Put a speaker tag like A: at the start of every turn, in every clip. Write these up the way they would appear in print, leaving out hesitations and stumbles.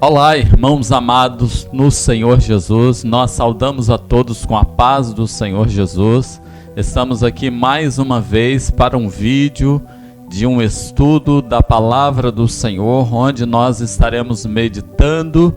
A: Olá, irmãos amados no Senhor Jesus, nós saudamos a todos com a paz do Senhor Jesus. Estamos aqui mais uma vez para um vídeo de um estudo da Palavra do Senhor, onde nós estaremos meditando,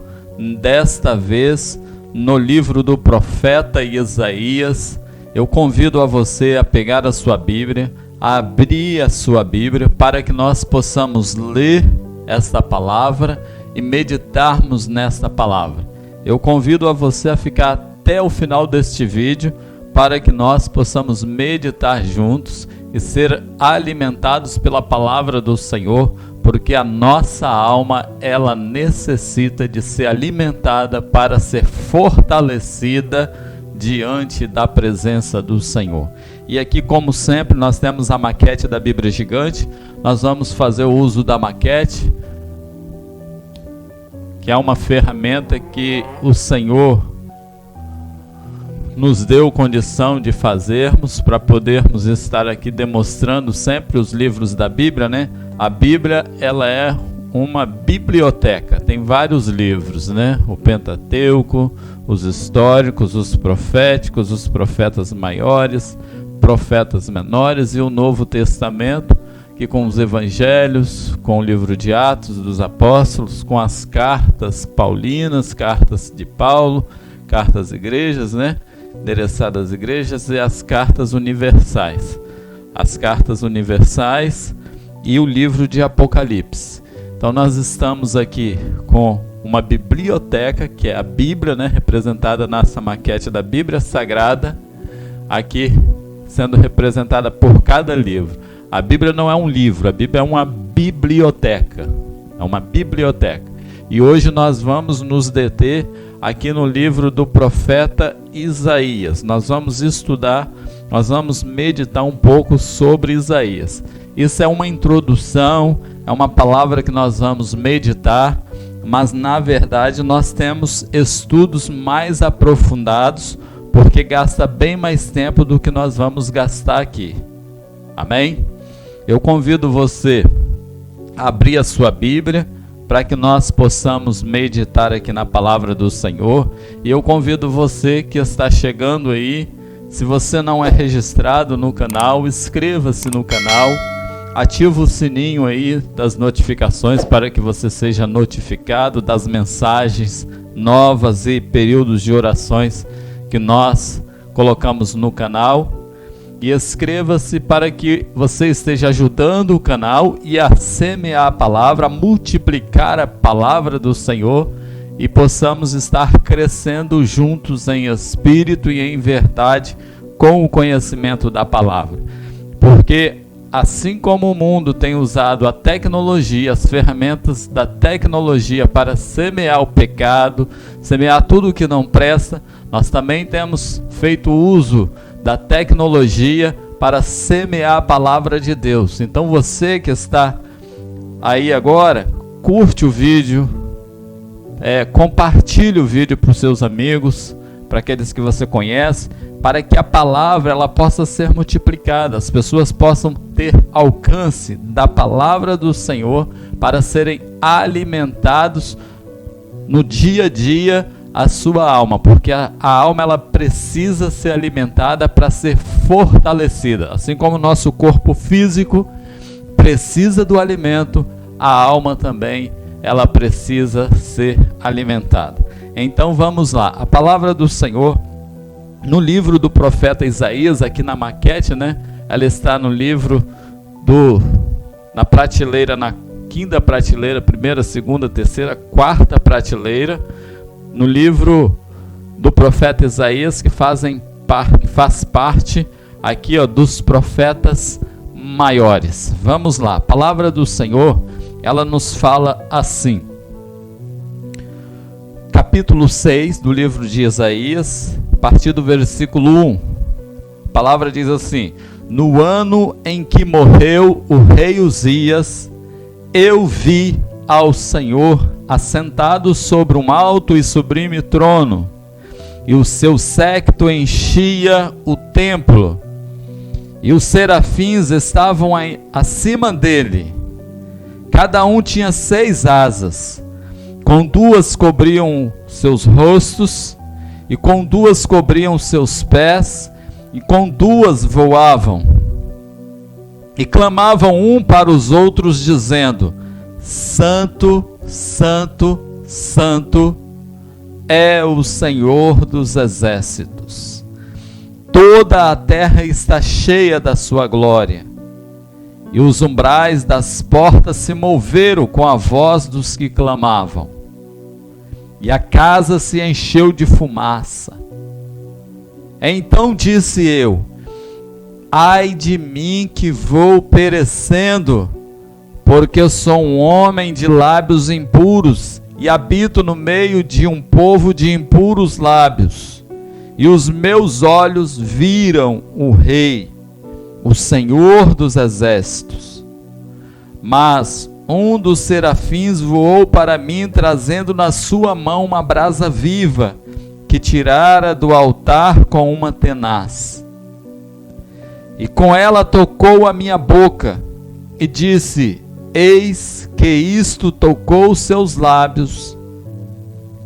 A: desta vez, no livro do profeta Isaías. Eu convido a você a pegar a sua Bíblia, a abrir a sua Bíblia, para que nós possamos ler esta palavra e meditarmos nesta palavra. Eu convido a você a ficar até o final deste vídeo para que nós possamos meditar juntos e ser alimentados pela palavra do Senhor, porque a nossa alma, ela necessita de ser alimentada para ser fortalecida diante da presença do Senhor. E aqui, como sempre, nós temos a maquete da Bíblia Gigante. Nós vamos fazer o uso da maquete, que é uma ferramenta que o Senhor nos deu condição de fazermos para podermos estar aqui demonstrando sempre os livros da Bíblia, né? A Bíblia, ela é uma biblioteca, tem vários livros, né? O Pentateuco, os históricos, os proféticos, os profetas maiores, profetas menores e o Novo Testamento, que com os evangelhos, com o livro de Atos dos Apóstolos, com as cartas paulinas, cartas de Paulo, cartas às igrejas, né? Endereçadas às igrejas, e as cartas universais. As cartas universais e o livro de Apocalipse. Então nós estamos aqui com uma biblioteca, que é a Bíblia, né? Representada nessa maquete da Bíblia Sagrada, aqui sendo representada por cada livro. A Bíblia não é um livro, a Bíblia é uma biblioteca. É uma biblioteca. E hoje nós vamos nos deter aqui no livro do profeta Isaías. Nós vamos estudar, nós vamos meditar um pouco sobre Isaías. Isso é uma introdução, é uma palavra que nós vamos meditar, mas na verdade nós temos estudos mais aprofundados, porque gasta bem mais tempo do que nós vamos gastar aqui. Amém? Eu convido você a abrir a sua Bíblia para que nós possamos meditar aqui na palavra do Senhor. E eu convido você que está chegando aí, se você não é registrado no canal, inscreva-se no canal, ativa o sininho aí das notificações para que você seja notificado das mensagens novas e períodos de orações que nós colocamos no canal. E inscreva-se para que você esteja ajudando o canal e a semear a palavra, a multiplicar a palavra do Senhor e possamos estar crescendo juntos em espírito e em verdade com o conhecimento da palavra. Porque assim como o mundo tem usado a tecnologia, as ferramentas da tecnologia para semear o pecado, semear tudo o que não presta, nós também temos feito uso da tecnologia para semear a palavra de Deus. Então você que está aí agora, curte o vídeo, compartilhe o vídeo para os seus amigos, para aqueles que você conhece, para que a palavra ela possa ser multiplicada, as pessoas possam ter alcance da palavra do Senhor para serem alimentados no dia a dia a sua alma, porque a alma ela precisa ser alimentada para ser fortalecida, assim como o nosso corpo físico precisa do alimento, a alma também ela precisa ser alimentada. Então vamos lá, a palavra do Senhor no livro do profeta Isaías, aqui na maquete, né? Ela está no livro na prateleira, na quinta prateleira, primeira, segunda, terceira, quarta prateleira, no livro do profeta Isaías, que faz parte aqui, ó, dos profetas maiores. Vamos lá, a palavra do Senhor, ela nos fala assim, capítulo 6 do livro de Isaías, a partir do versículo 1, a palavra diz assim: no ano em que morreu o rei Uzias, eu vi ao Senhor assentado sobre um alto e sublime trono, e o seu séquito enchia o templo, e os serafins estavam acima dele. Cada um tinha 6 asas. Com 2 cobriam seus rostos, e com 2 cobriam seus pés, e com 2 voavam. E clamavam um para os outros, dizendo: Santo, Santo, Santo é o Senhor dos exércitos. Toda a terra está cheia da sua glória. E os umbrais das portas se moveram com a voz dos que clamavam. E a casa se encheu de fumaça. Então disse eu: ai de mim que vou perecendo, porque eu sou um homem de lábios impuros, e habito no meio de um povo de impuros lábios. E os meus olhos viram o Rei, o Senhor dos exércitos. Mas um dos serafins voou para mim, trazendo na sua mão uma brasa viva, que tirara do altar com uma tenaz. E com ela tocou a minha boca, e disse: eis que isto tocou os seus lábios,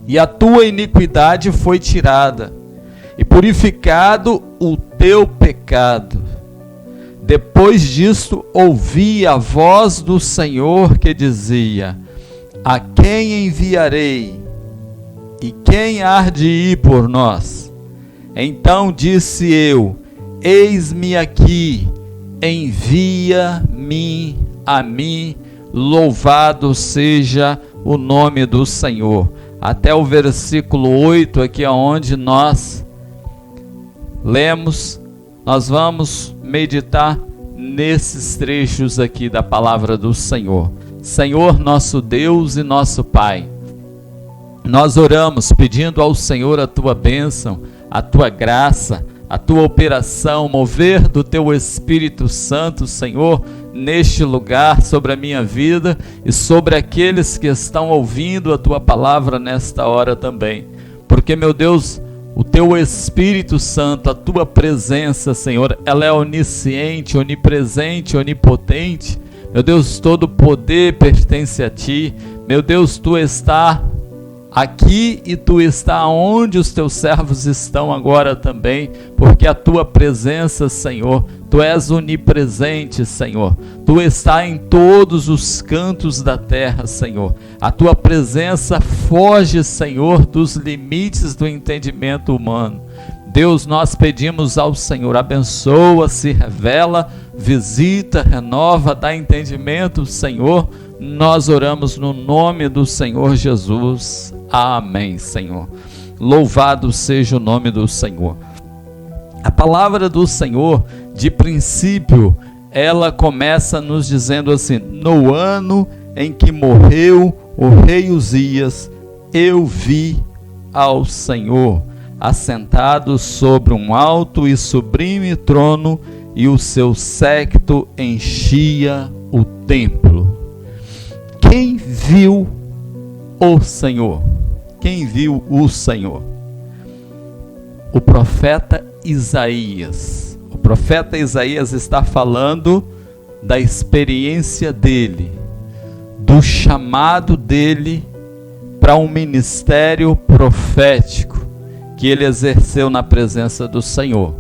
A: e a tua iniquidade foi tirada, e purificado o teu pecado. Depois disto ouvi a voz do Senhor que dizia: a quem enviarei? E quem há de ir por nós? Então disse eu: eis-me aqui, envia-me a mim, louvado seja o nome do Senhor. Até o versículo 8, aqui onde nós lemos, nós vamos meditar nesses trechos aqui da palavra do Senhor. Senhor, nosso Deus e nosso Pai, nós oramos pedindo ao Senhor a tua bênção, a tua graça, a tua operação, mover do teu Espírito Santo, Senhor, neste lugar, sobre a minha vida e sobre aqueles que estão ouvindo a tua palavra nesta hora também. Porque, meu Deus, o teu Espírito Santo, a tua presença, Senhor, ela é onisciente, onipresente, onipotente. Meu Deus, todo poder pertence a ti. Meu Deus, tu está aqui e tu está onde os teus servos estão agora também, porque a tua presença, Senhor, tu és onipresente, Senhor. Tu está em todos os cantos da terra, Senhor. A tua presença foge, Senhor, dos limites do entendimento humano. Deus, nós pedimos ao Senhor: abençoa, se revela, visita, renova, dá entendimento, Senhor. Nós oramos no nome do Senhor Jesus. Amém, Senhor. Louvado seja o nome do Senhor. A palavra do Senhor, de princípio, ela começa nos dizendo assim: no ano em que morreu o rei Uzias, eu vi ao Senhor assentado sobre um alto e sublime trono, e o seu séquito enchia o templo. Quem viu o Senhor? Quem viu o Senhor? O profeta Isaías. O profeta Isaías está falando da experiência dele, do chamado dele para um ministério profético que ele exerceu na presença do Senhor.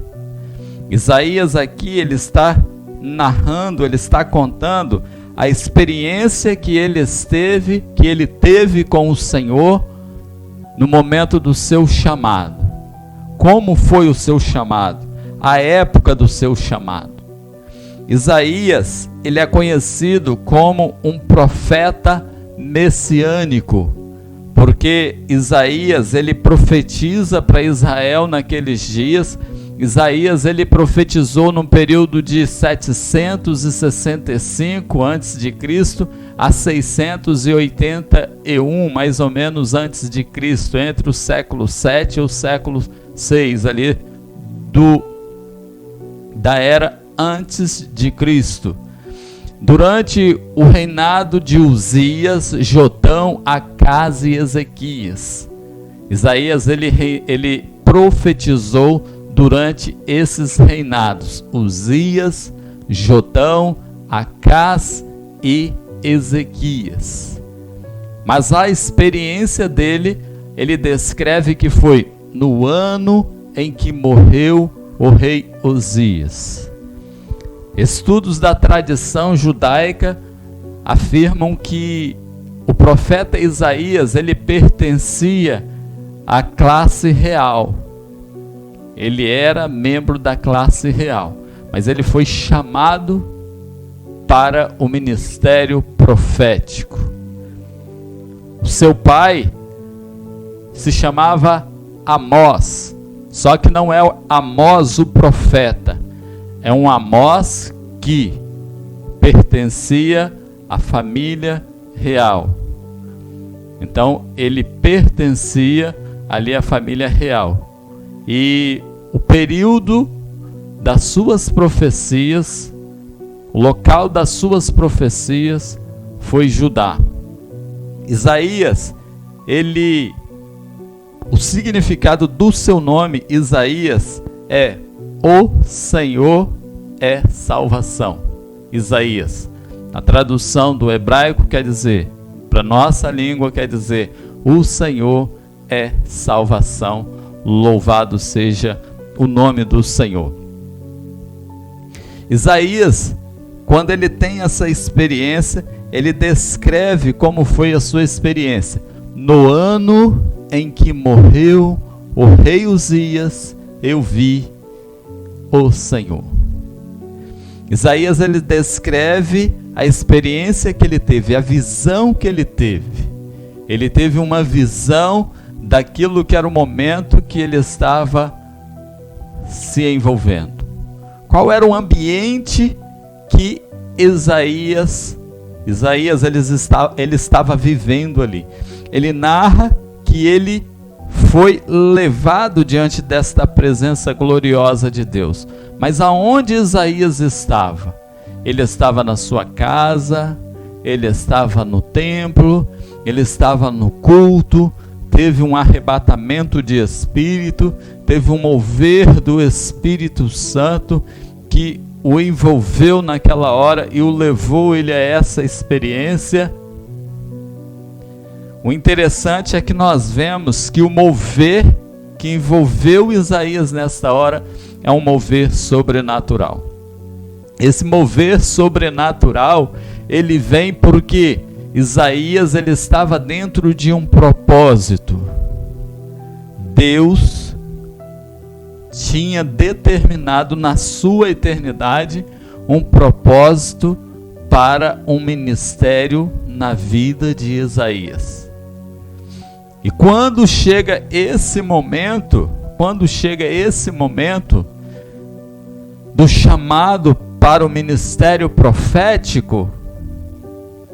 A: Isaías aqui, ele está narrando, ele está contando a experiência que ele teve com o Senhor no momento do seu chamado. Como foi o seu chamado? A época do seu chamado. Isaías, ele é conhecido como um profeta messiânico, porque Isaías, ele profetiza para Israel naqueles dias. Isaías, ele profetizou num período de 765 a.C. a 681, mais ou menos, antes de Cristo, entre o século 7 e o século 6, ali da era antes de Cristo. Durante o reinado de Uzias, Jotão, Acás e Ezequias. Isaías, ele profetizou durante esses reinados: Uzias, Jotão, Acás e Ezequias. Mas a experiência dele, ele descreve que foi no ano em que morreu o rei Uzias. Estudos da tradição judaica afirmam que o profeta Isaías, ele pertencia à classe real. Ele era membro da classe real, mas ele foi chamado para o ministério profético. O seu pai se chamava Amós, só que não é Amós o profeta, é um Amós que pertencia à família real. Então ele pertencia ali à família real. E o período das suas profecias, o local das suas profecias foi Judá. Isaías, o significado do seu nome, Isaías, é o Senhor é salvação. Isaías, a tradução do hebraico quer dizer, para nossa língua quer dizer, o Senhor é salvação, louvado seja o nome do Senhor. Isaías, quando ele tem essa experiência, ele descreve como foi a sua experiência. No ano em que morreu o rei Uzias, eu vi o Senhor. Isaías, ele descreve a experiência que ele teve, a visão que ele teve. Ele teve uma visão daquilo que era o momento que ele estava se envolvendo. Qual era o ambiente que Isaías ele estava vivendo ali? Ele narra que ele foi levado diante desta presença gloriosa de Deus. Mas aonde Isaías estava? Ele estava na sua casa, ele estava no templo, ele estava no culto, teve um arrebatamento de espírito, teve um mover do Espírito Santo que o envolveu naquela hora e o levou ele a essa experiência. O interessante é que nós vemos que o mover que envolveu Isaías nesta hora é um mover sobrenatural. Esse mover sobrenatural, ele vem porque Isaías, ele estava dentro de um propósito. Deus tinha determinado na sua eternidade um propósito para um ministério na vida de Isaías. E quando chega esse momento do chamado para o ministério profético,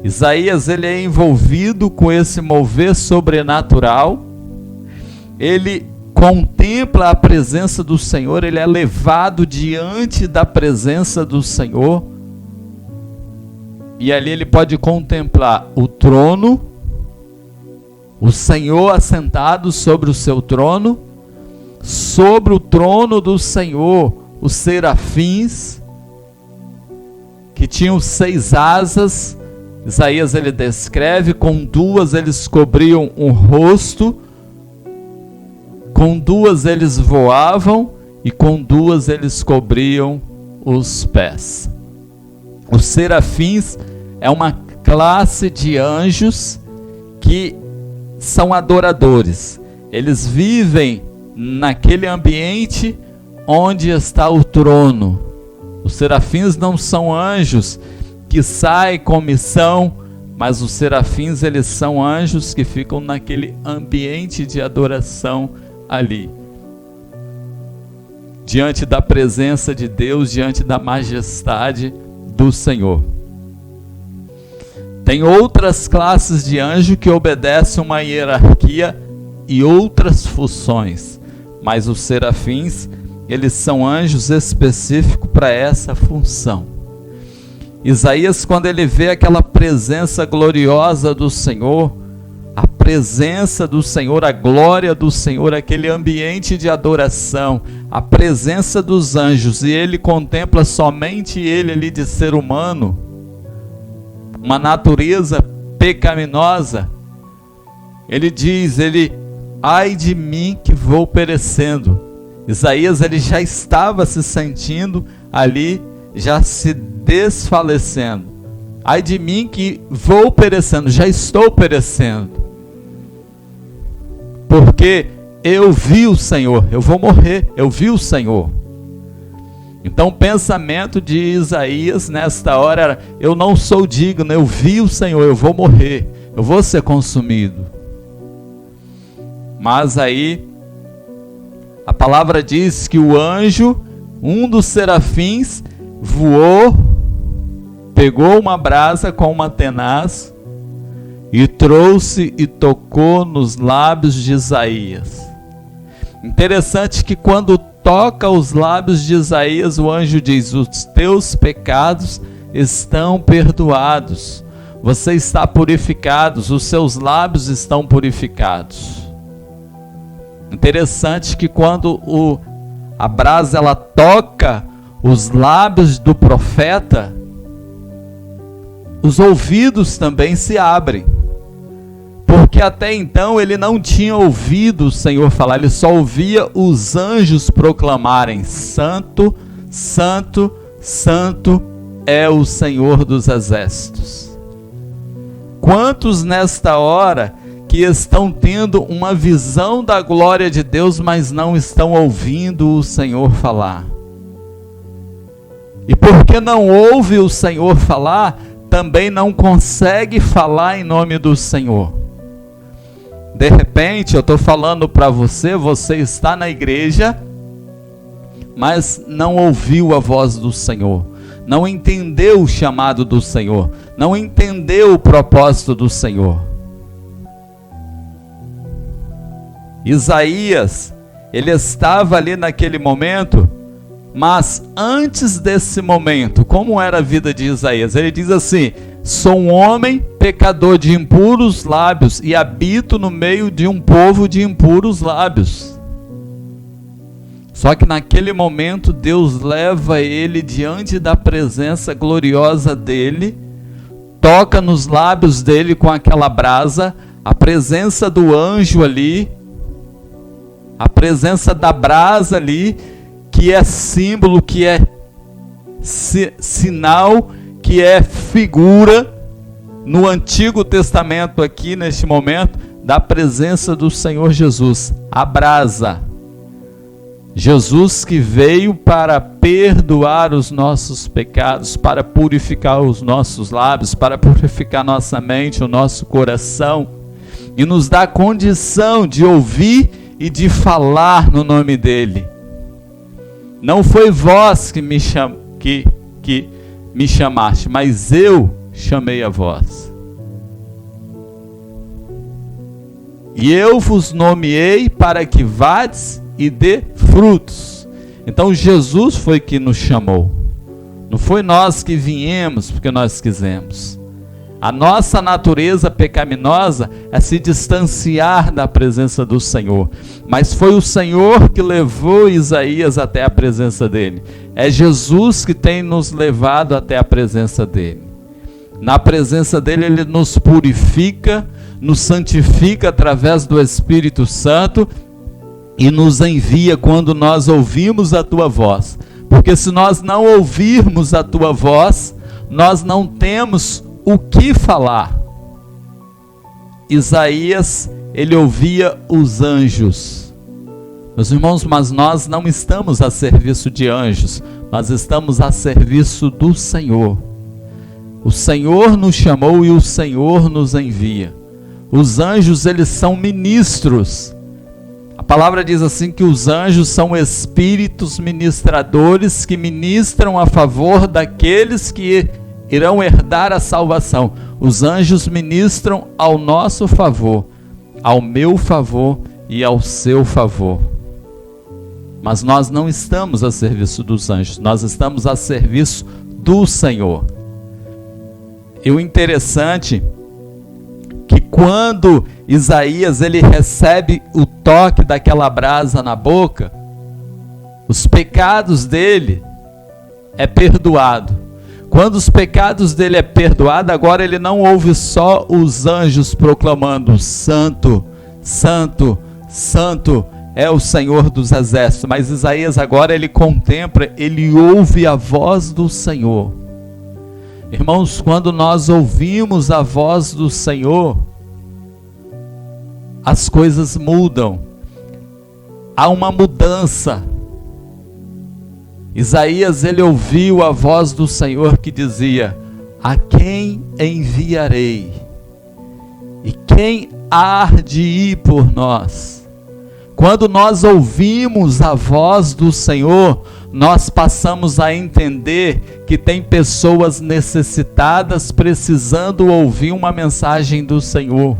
A: Isaías, ele é envolvido com esse mover sobrenatural, ele contempla a presença do Senhor, ele é levado diante da presença do Senhor, e ali ele pode contemplar o trono, o Senhor assentado sobre o seu trono, sobre o trono do Senhor, os serafins, que tinham 6 asas. Isaías, ele descreve, com 2 eles cobriam o rosto, com 2 eles voavam e com 2 eles cobriam os pés. Os serafins é uma classe de anjos que são adoradores. Eles vivem naquele ambiente onde está o trono. Os serafins não são anjos que saem com missão, mas os serafins, eles são anjos que ficam naquele ambiente de adoração ali, diante da presença de Deus, diante da majestade do Senhor. Tem outras classes de anjo que obedecem uma hierarquia e outras funções, mas os serafins, eles são anjos específicos para essa função. Isaías, quando ele vê aquela presença gloriosa do Senhor, a presença do Senhor, a glória do Senhor, aquele ambiente de adoração, a presença dos anjos, e ele contempla somente ele ali de ser humano, uma natureza pecaminosa, ele diz, ai de mim que vou perecendo. Isaías, ele já estava se sentindo ali, já se desfalecendo. Ai de mim que vou perecendo, já estou perecendo. Porque eu vi o Senhor, eu vou morrer, eu vi o Senhor. Então o pensamento de Isaías nesta hora era, eu não sou digno, eu vi o Senhor, eu vou morrer, eu vou ser consumido. Mas aí, a palavra diz que o anjo, um dos serafins, voou, pegou uma brasa com uma tenaz e trouxe e tocou nos lábios de Isaías. Interessante que quando toca os lábios de Isaías, o anjo diz, os teus pecados estão perdoados, você está purificado, os seus lábios estão purificados. Interessante que quando a brasa ela toca os lábios do profeta, os ouvidos também se abrem, porque até então ele não tinha ouvido o Senhor falar, ele só ouvia os anjos proclamarem, santo, santo, santo é o Senhor dos exércitos. Quantos nesta hora que estão tendo uma visão da glória de Deus, mas não estão ouvindo o Senhor falar? E porque não ouve o Senhor falar, também não consegue falar em nome do Senhor. De repente, eu estou falando para você, você está na igreja, mas não ouviu a voz do Senhor, não entendeu o chamado do Senhor, não entendeu o propósito do Senhor. Isaías, ele estava ali naquele momento, mas antes desse momento, como era a vida de Isaías? Ele diz assim, sou um homem pecador de impuros lábios e habito no meio de um povo de impuros lábios. Só que naquele momento Deus leva ele diante da presença gloriosa dele, toca nos lábios dele com aquela brasa, a presença do anjo ali, a presença da brasa ali, que é símbolo, que é sinal, que é figura no Antigo Testamento aqui neste momento da presença do Senhor Jesus, a brasa. Jesus que veio para perdoar os nossos pecados, para purificar os nossos lábios, para purificar nossa mente, o nosso coração, e nos dá condição de ouvir e de falar no nome dele. Não foi vós que me chamaste, mas eu chamei a vós. E eu vos nomeei para que vades e dê frutos. Então Jesus foi que nos chamou. Não foi nós que viemos porque nós quisemos. A nossa natureza pecaminosa é se distanciar da presença do Senhor. Mas foi o Senhor que levou Isaías até a presença dele. É Jesus que tem nos levado até a presença dele. Na presença dele, ele nos purifica, nos santifica através do Espírito Santo e nos envia quando nós ouvimos a tua voz. Porque se nós não ouvirmos a tua voz, nós não temos o que falar. Isaías, ele ouvia os anjos. Meus irmãos, mas nós não estamos a serviço de anjos, nós estamos a serviço do Senhor. O Senhor nos chamou e o Senhor nos envia. Os anjos, eles são ministros. A palavra diz assim que os anjos são espíritos ministradores que ministram a favor daqueles que irão herdar a salvação. Os anjos ministram ao nosso favor, ao meu favor e ao seu favor. Mas nós não estamos a serviço dos anjos, nós estamos a serviço do Senhor. E o interessante que quando Isaías ele recebe o toque daquela brasa na boca, os pecados dele é perdoado. Quando os pecados dele é perdoado, agora ele não ouve só os anjos proclamando santo, santo, santo é o Senhor dos exércitos. Mas Isaías agora ele contempla, ele ouve a voz do Senhor. Irmãos, quando nós ouvimos a voz do Senhor, as coisas mudam. Há uma mudança. Isaías ele ouviu a voz do Senhor que dizia: a quem enviarei? E quem há de ir por nós? Quando nós ouvimos a voz do Senhor, nós passamos a entender que tem pessoas necessitadas precisando ouvir uma mensagem do Senhor.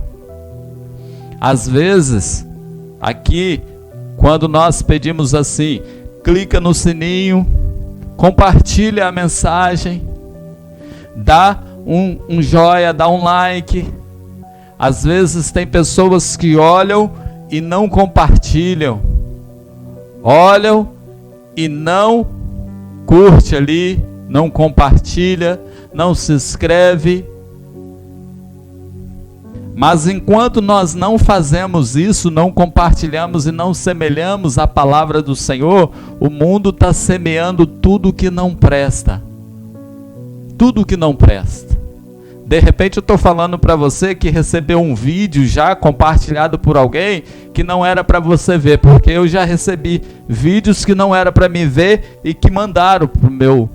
A: Às vezes, aqui, quando nós pedimos assim, clica no sininho, compartilha a mensagem, dá um joia, dá um like. Às vezes tem pessoas que olham e não compartilham, olham e não curte ali, não compartilha, não se inscreve. Mas enquanto nós não fazemos isso, não compartilhamos e não semelhamos a palavra do Senhor, o mundo está semeando tudo que não presta. Tudo que não presta. De repente eu estou falando para você que recebeu um vídeo já compartilhado por alguém que não era para você ver, porque eu já recebi vídeos que não era para mim ver e que mandaram pro meu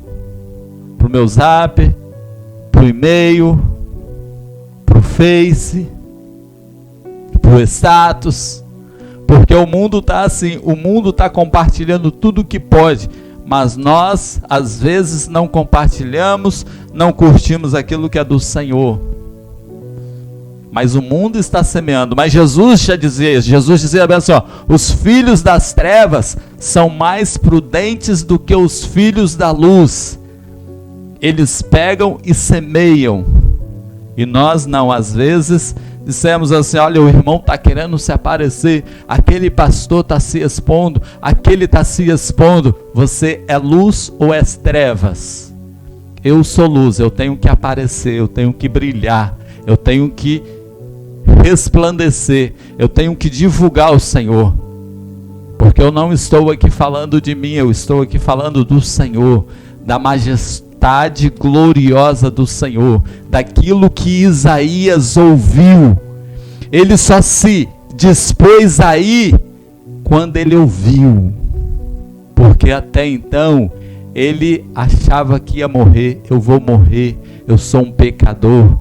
A: zap, pro e-mail, pro Face, pro status, porque o mundo está assim, o mundo está compartilhando tudo que pode, mas nós às vezes não compartilhamos, não curtimos aquilo que é do Senhor. Mas o mundo está semeando. Mas Jesus dizia bem assim, ó, os filhos das trevas são mais prudentes do que os filhos da luz. Eles pegam e semeiam. E nós não, às vezes dissemos assim, olha, o irmão está querendo se aparecer, aquele pastor está se expondo, aquele está se expondo. Você é luz ou é trevas? Eu sou luz, eu tenho que aparecer, eu tenho que brilhar, eu tenho que resplandecer, eu tenho que divulgar o Senhor. Porque eu não estou aqui falando de mim, eu estou aqui falando do Senhor, da majestade gloriosa do Senhor, daquilo que Isaías ouviu. Ele só se dispôs a ir quando ele ouviu, porque até então ele achava que ia morrer. Eu vou morrer, eu sou um pecador,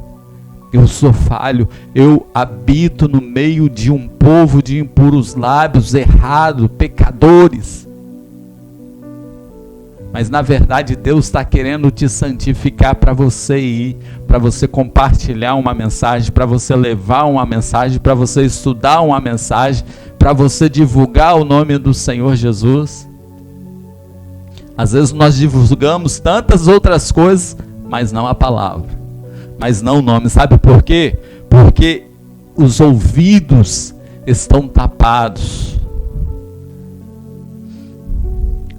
A: eu sou falho, eu habito no meio de um povo de impuros lábios, errado, pecadores. Mas na verdade Deus está querendo te santificar para você ir, para você compartilhar uma mensagem, para você levar uma mensagem, para você estudar uma mensagem, para você divulgar o nome do Senhor Jesus. Às vezes nós divulgamos tantas outras coisas, mas não a palavra, mas não o nome. Sabe por quê? Porque os ouvidos estão tapados.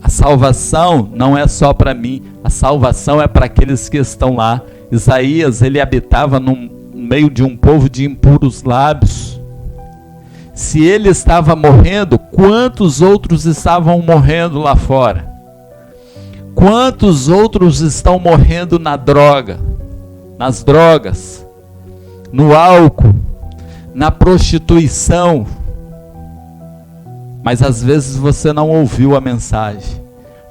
A: A salvação não é só para mim, a salvação é para aqueles que estão lá. Isaías, ele habitava no meio de um povo de impuros lábios. Se ele estava morrendo, quantos outros estavam morrendo lá fora? Quantos outros estão morrendo na droga, nas drogas, no álcool, na prostituição? Mas às vezes você não ouviu a mensagem,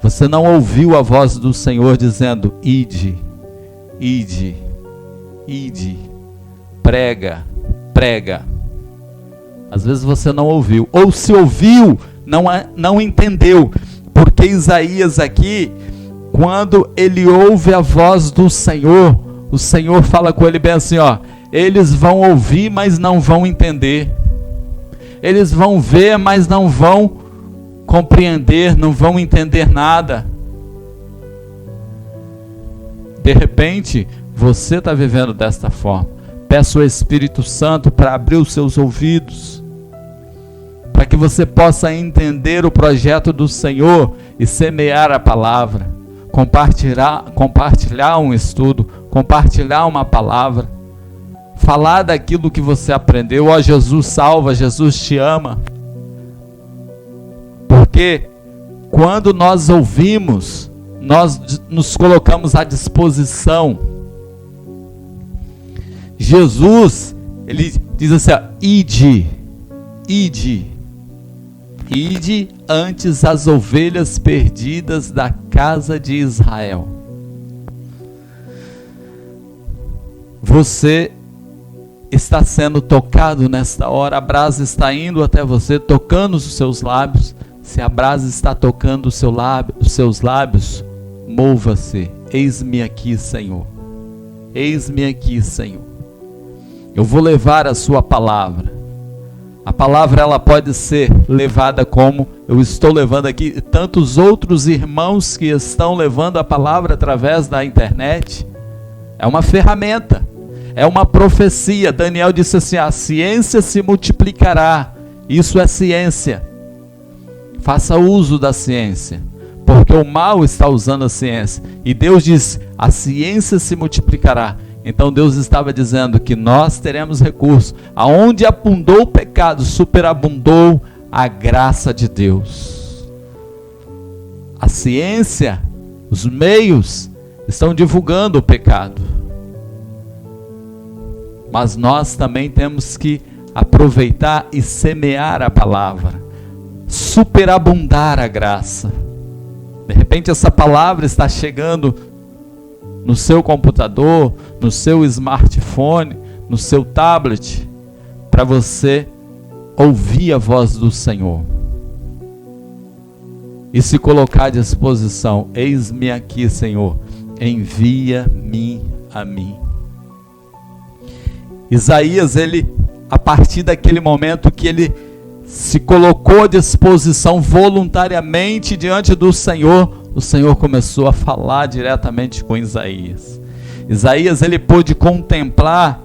A: você não ouviu a voz do Senhor dizendo: ide, ide, ide, prega, prega. Às vezes você não ouviu, ou se ouviu, não entendeu, porque Isaías aqui, quando ele ouve a voz do Senhor, o Senhor fala com ele bem assim, ó, eles vão ouvir, mas não vão entender. Eles vão ver, mas não vão compreender, não vão entender nada. De repente, você está vivendo desta forma. Peço ao Espírito Santo para abrir os seus ouvidos, para que você possa entender o projeto do Senhor e semear a palavra, compartilhar um estudo, compartilhar uma palavra, falar daquilo que você aprendeu. Ó, Jesus salva, Jesus te ama. Porque quando nós ouvimos, nós nos colocamos à disposição. Jesus, ele diz assim, ó, ide antes as ovelhas perdidas da casa de Israel. Você está sendo tocado nesta hora, a brasa está indo até você, tocando os seus lábios. Se a brasa está tocando os seus lábios, mova-se. Eis-me aqui, Senhor. Eis-me aqui, Senhor. Eu vou levar a sua palavra. A palavra, ela pode ser levada como eu estou levando aqui, tantos outros irmãos que estão levando a palavra através da internet. É uma ferramenta, é uma profecia. Daniel disse assim, a ciência se multiplicará. Isso é ciência. Faça uso da ciência, porque o mal está usando a ciência. E Deus diz, a ciência se multiplicará. Então Deus estava dizendo que nós teremos recurso. Aonde abundou o pecado, superabundou a graça de Deus. A ciência, os meios estão divulgando o pecado. Mas nós também temos que aproveitar e semear a palavra. Superabundar a graça. De repente essa palavra está chegando no seu computador, no seu smartphone, no seu tablet, para você ouvir a voz do Senhor e se colocar à disposição. Eis-me aqui, Senhor, envia-me a mim. Isaías, ele, a partir daquele momento que ele se colocou à disposição voluntariamente diante do Senhor, o Senhor começou a falar diretamente com Isaías. Isaías, ele pôde contemplar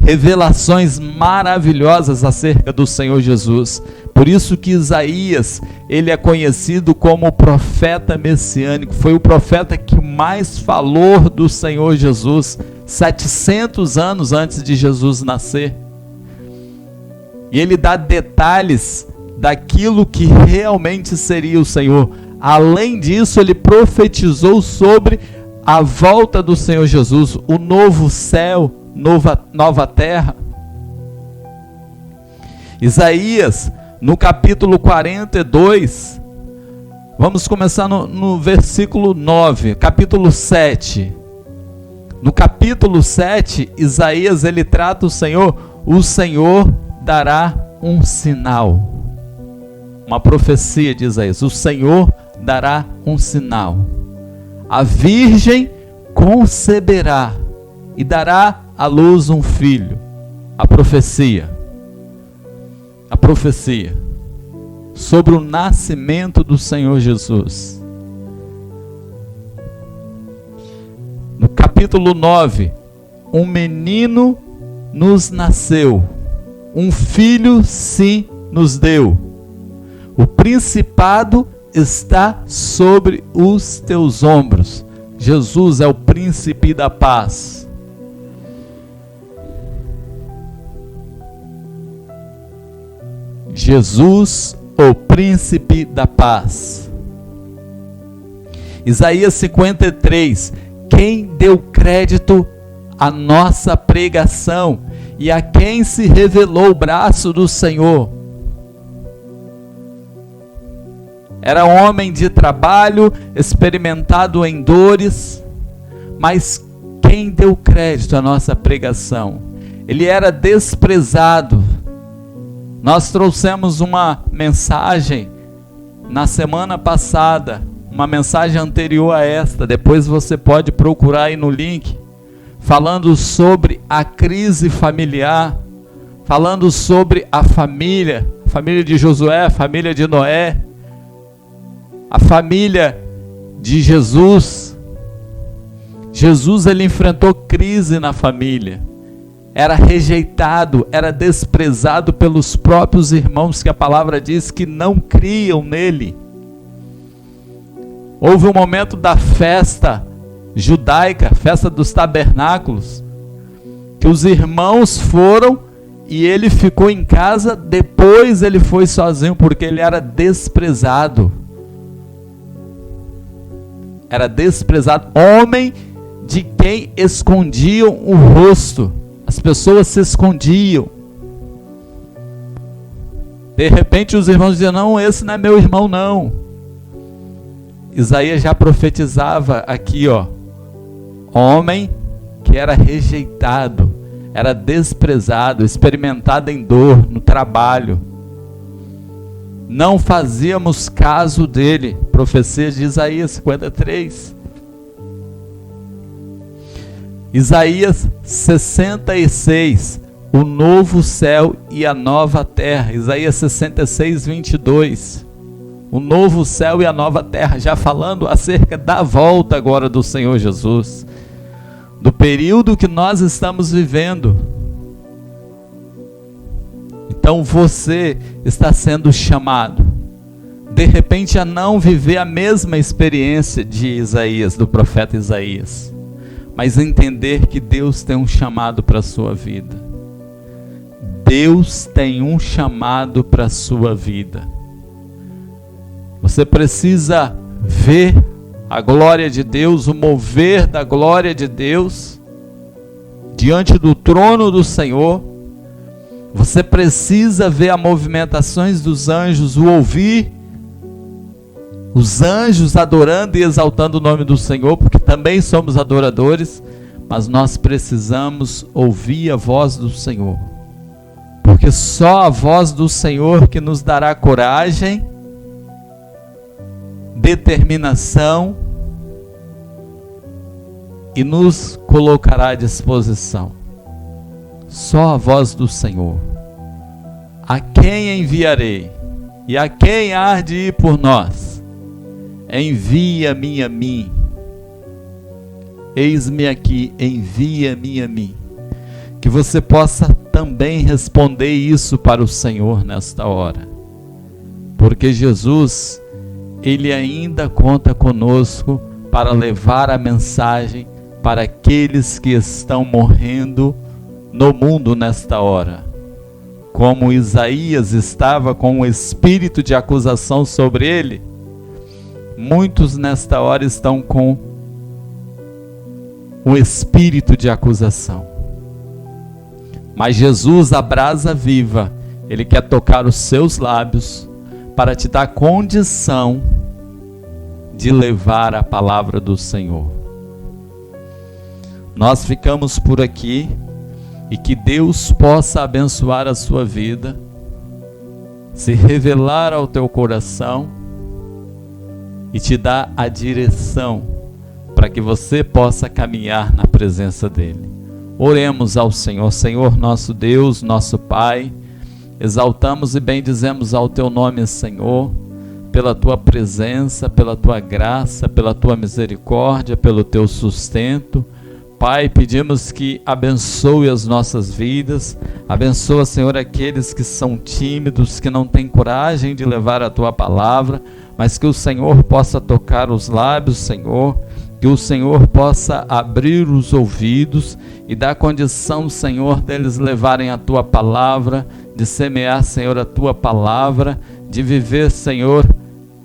A: revelações maravilhosas acerca do Senhor Jesus. Por isso que Isaías, ele é conhecido como o profeta messiânico. Foi o profeta que mais falou do Senhor Jesus, 700 anos antes de Jesus nascer. E ele dá detalhes daquilo que realmente seria o Senhor. Além disso, ele profetizou sobre a volta do Senhor Jesus, o novo céu, nova terra. Isaías, no capítulo 42, vamos começar no versículo 9, capítulo 7. No capítulo 7, Isaías, ele trata o Senhor dará um sinal. Uma profecia de Isaías, o Senhor dará um sinal. A virgem conceberá e dará à luz um filho. A profecia sobre o nascimento do Senhor Jesus. No capítulo 9, um menino nos nasceu, um filho se nos deu. O principado está sobre os teus ombros. Jesus é o príncipe da paz. Jesus, o príncipe da paz. Isaías 53. Quem deu crédito à nossa pregação e a quem se revelou o braço do Senhor? Era homem de trabalho, experimentado em dores, mas quem deu crédito à nossa pregação? Ele era desprezado. Nós trouxemos uma mensagem na semana passada, uma mensagem anterior a esta, depois você pode procurar aí no link, falando sobre a crise familiar, falando sobre a família de Josué, a família de Noé, a família de Jesus. Jesus, ele enfrentou crise na família, era rejeitado, era desprezado pelos próprios irmãos que a palavra diz que não criam nele. Houve um momento da festa judaica, festa dos tabernáculos, que os irmãos foram e ele ficou em casa, depois ele foi sozinho, porque ele era desprezado. Era desprezado, homem de quem escondiam o rosto. As pessoas se escondiam. De repente os irmãos diziam: não, esse não é meu irmão não. Isaías já profetizava aqui, homem que era rejeitado, era desprezado, experimentado em dor, no trabalho. Não fazíamos caso dele. Profecia de Isaías 53. Isaías 66. O novo céu e a nova terra. Isaías 66, 22. O novo céu e a nova terra. Já falando acerca da volta agora do Senhor Jesus. Do período que nós estamos vivendo. Então você está sendo chamado, de repente, a não viver a mesma experiência de Isaías, do profeta Isaías, mas entender que Deus tem um chamado para a sua vida. Deus tem um chamado para a sua vida. Você precisa ver a glória de Deus, o mover da glória de Deus diante do trono do Senhor. Você precisa ver as movimentações dos anjos, o ouvir os anjos adorando e exaltando o nome do Senhor, porque também somos adoradores, mas nós precisamos ouvir a voz do Senhor, porque só a voz do Senhor que nos dará coragem, determinação e nos colocará à disposição. Só a voz do Senhor. A quem enviarei? E a quem há de ir por nós? Envia-me a mim. Eis-me aqui, envia-me a mim. Que você possa também responder isso para o Senhor nesta hora. Porque Jesus, Ele ainda conta conosco para levar a mensagem para aqueles que estão morrendo no mundo nesta hora. Como Isaías estava com um espírito de acusação sobre ele, muitos nesta hora estão com um espírito de acusação. Mas Jesus, a brasa viva, Ele quer tocar os seus lábios para te dar condição de levar a palavra do Senhor. Nós ficamos por aqui. E que Deus possa abençoar a sua vida, se revelar ao teu coração e te dar a direção para que você possa caminhar na presença dEle. Oremos ao Senhor. Senhor nosso Deus, nosso Pai, exaltamos e bendizemos ao teu nome, Senhor, pela tua presença, pela tua graça, pela tua misericórdia, pelo teu sustento. Pai, pedimos que abençoe as nossas vidas, abençoa, Senhor, aqueles que são tímidos, que não têm coragem de levar a Tua palavra, mas que o Senhor possa tocar os lábios, Senhor, que o Senhor possa abrir os ouvidos e dar condição, Senhor, deles levarem a Tua palavra, de semear, Senhor, a Tua palavra, de viver, Senhor,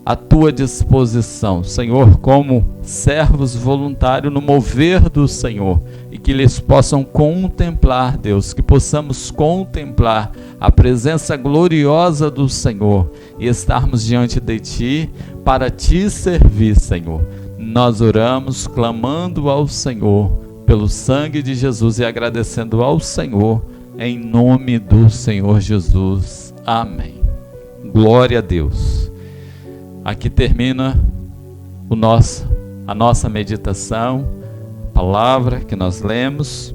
A: à Tua disposição, Senhor, como servos voluntários no mover do Senhor, e que eles possam contemplar, Deus, que possamos contemplar a presença gloriosa do Senhor e estarmos diante de Ti para Te servir, Senhor. Nós oramos clamando ao Senhor pelo sangue de Jesus e agradecendo ao Senhor em nome do Senhor Jesus. Amém. Glória a Deus. Aqui termina a nossa meditação, a palavra que nós lemos.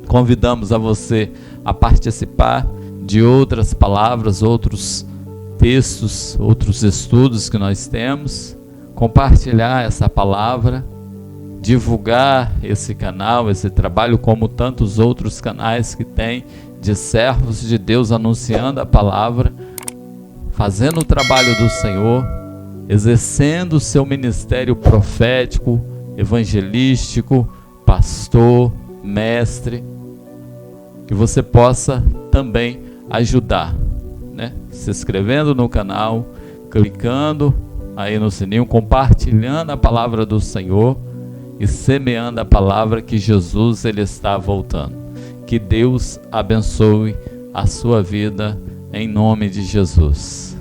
A: Convidamos a você a participar de outras palavras, outros textos, outros estudos que nós temos, compartilhar essa palavra, divulgar esse canal, esse trabalho, como tantos outros canais que tem de servos de Deus anunciando a palavra, fazendo o trabalho do Senhor, exercendo o seu ministério profético, evangelístico, pastor, mestre, que você possa também ajudar, né? Se inscrevendo no canal, clicando aí no sininho, compartilhando a palavra do Senhor e semeando a palavra que Jesus ele está voltando. Que Deus abençoe a sua vida em nome de Jesus.